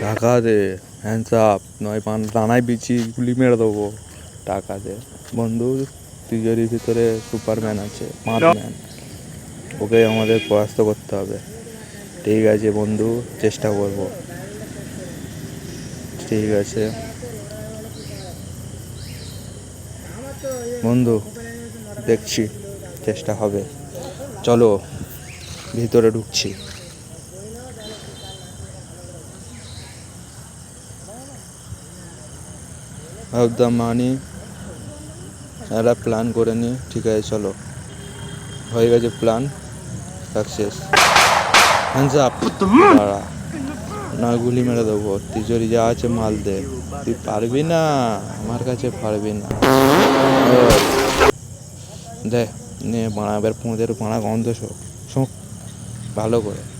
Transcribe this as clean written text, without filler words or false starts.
টাকা দে, hands up, নয় ডানায় বিচি গুলি মেরে দেবো। টাকা দে বন্ধু, তিজোরির ভিতরে সুপারম্যান আছে, পাঁচম্যান, ওকে আমাদের পরাস্ত করতে হবে। ঠিক আছে বন্ধু, চেষ্টা করব। ঠিক আছে বন্ধু, দেখছি, চেষ্টা হবে। চলো ভিতরে ঢুকছি। ভাবতাম মানি একটা প্ল্যান করে নি। ঠিক আছে চলো, হয়ে গেছে প্ল্যান, সাকসেস। হ্যান্ডস আপ, দাঁড়া, না গুলি মেরে দেবো। তিজোরি যা আছে মাল দে। তুই পারবি না, আমার কাছে পারবি না। দে নে বাড়া, এবার পোঁদের বাড়া গন্ধ শোক শোক ভালো করে।